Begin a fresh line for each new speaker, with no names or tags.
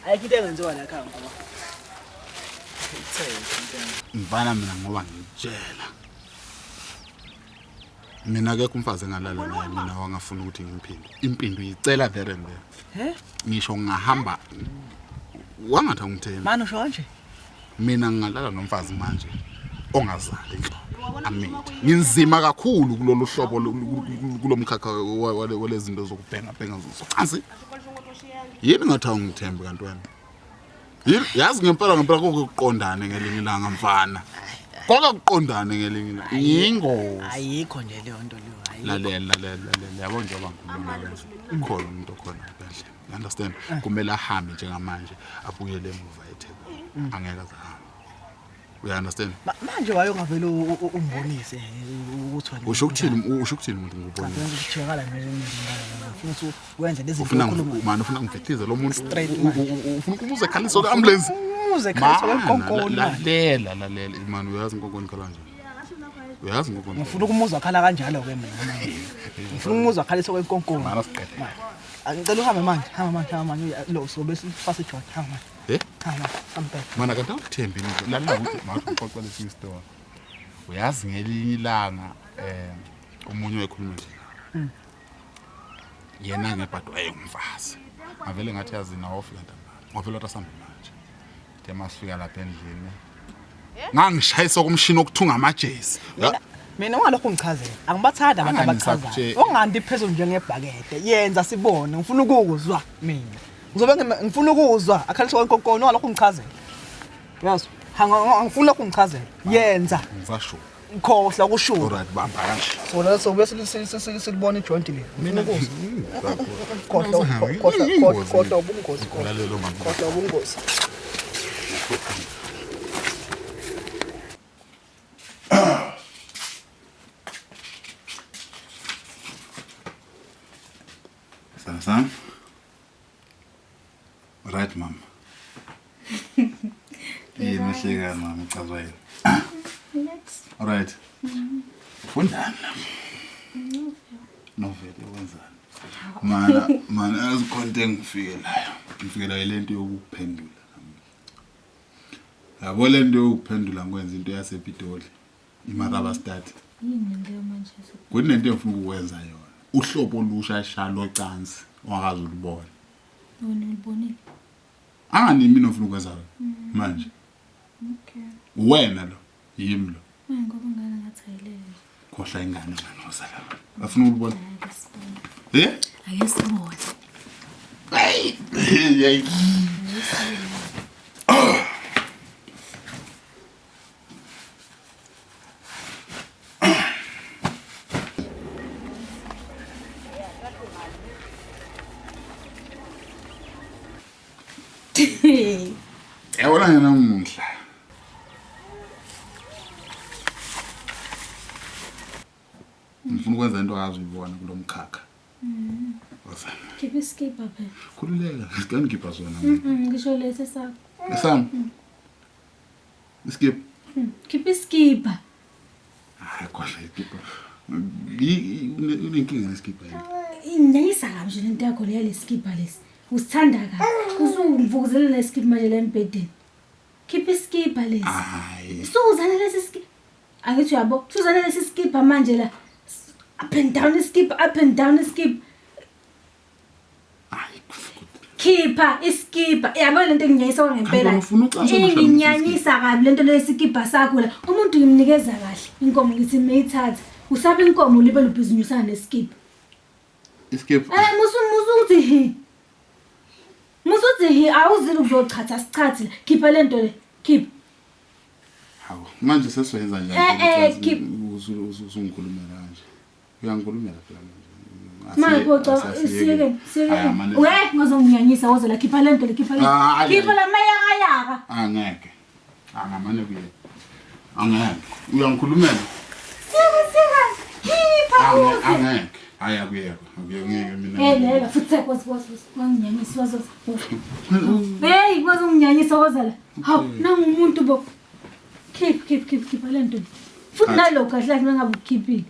ayikho into engenziwa la ekhaya ngoba
ngibana mina ngoba ngitshela mina ke kumfazi engalala naye mina wangafuna ukuthi ngimphinde impindo uyicela there and there ngisho ngahamba wangathi ngithemba
manje usho kanje
mina ngingalala nomfazi manje ongazali inhloko amini nginzima kakhulu kulolu hlobo kulomkhakha walezinto zokubhenga zocansi yini ngathi ngithembe kanti wena yazi ngempela kokuqondane ngelinye ilanga mfana kuqondane ngelinye ilanga yingozi
ayikho nje leyo nto leyo
lalela yabo njengoba ngikhuluma khona umuntu okhona kahle you understand kumele ahambe njengamanje abuyele emuva eThekwini angeke azahambe you understand
manje wayongavela umbonise ukuthi wena
usho ukuthini umuntu ngubona
ukuthiwakala nje futhi wenze lezi
ufuna ngifithize lo muntu ufuna ukumuza ekhaliso leambulance
umuze ekhaliso lenkonkolo
lalela man uyazi inkonkolo kalanje uyazi inkonkolo
ngifuna ukumuza khala kanjalo ke mina ngifuna ukumuza khaliso kwenkonkolo
mana siqede
angicela uhambe manje lo so bese fast shot hamba hamba
mana kanti awuthembi lalela ukuthi manje uxoxa lesi story uyazi ngelinye ilanga umunye wekhuluma nje yena ngebhadu ayengumfazi avele ngathi yazi nawo ofika ntambama wavela utasambe manje tema sifika lapha endlini ngangishayisa kumshini okuthunga amajezi
mina ungalokho ngichazela angibathanda abantu abachazayo ongandi phezulu njengebhakede yenza sibone ngifuna ukuzwa mina ngizobe ngifuna ukuzwa akhaliswa kwenkonkolo ungalokho ngichazela yazi ngifuna lokho ngichazela yenza
ngizasho
khohla ukushula
alright bamba kanje
so la so bese silibona ijoint le mina ukuzwa khohla ubungozi khohla ubungozi
Sam? Right, mama. Yini mhleka mama uchazwa yini? All right. Ufundana. Novela wenzani? Mana azikhonte ngifikelayo. Ngifikela lento yokuphendula. Yabo lento yokuphendula ngwenza into yasePitoli. Imaraba start.
Yini leyo manje?
Kunento efuna ukwenza yona. Uhlobo olusha shalo ocansi ongakazi ulibona.
Wena ulibonile?
Angani mina ofuna ukwenza manje.
Okay.
Wena lo yimi lo.
Ngoba ngana ngathayelele.
Khohla ingane nganoza la. Afuna ukubona.
Ayesibona.
Hey. Yabona ngena umhla. Ngifuna ukwenza into akazi uyibona kulomkhakha. Wazana.
Khipha iskipa phela.
Khululeka, ngikanikhipha sona.
Ngisho lesi sakho.
Esam. Iskip.
Khipha iskipa.
Hayi khohla iskipa. Unenkinga neskip yini?
Inyayisa kabi lento yakho le yaleskipa lesi. Usithanda kabi. Usungivukuzela leskipa manje la embedeni. Khipha iskipa lesi.
Hayi.
Suzana lesi skipa. Angithi uyabo, suzana lesi skipa manje la. Up and down skip, up and down skip.
Hayi.
Khipha iskipa. Yabo lento enginyayisa ngempela. Inginyanyisa kabi lento leskipa sakho la. Umuntu ngimnikeza kahle. Inkomo ngithi mayithatha. Usaba inkomo libe lubhizinisana neskip.
Iskip.
Musuthi hi. Musuthi hi awuzile ukuzochatha sichathi. Khipha lento le. Khipha.
Hawu, manje sesiyenza njani usungikhulumela kanje. Uyangikhulumela phela manje.
Manje siyeke. Ngazonginyanyisa woze la khipha lento le khipha lento. Khipha la mayaka.
Angeke. Angamane kuye. Angeke. Uyangikhulumela.
Siyeke. Khipha.
Angeke. Hayi akuyeke. Ngeke mina.
Lela futhi wanginyanyisa wazo. Hey, ngazonginyanyisa woze la. Hawu, nangumuntu bo. Khipha lento. Futhi nalo kahle ngabe ukhiphi.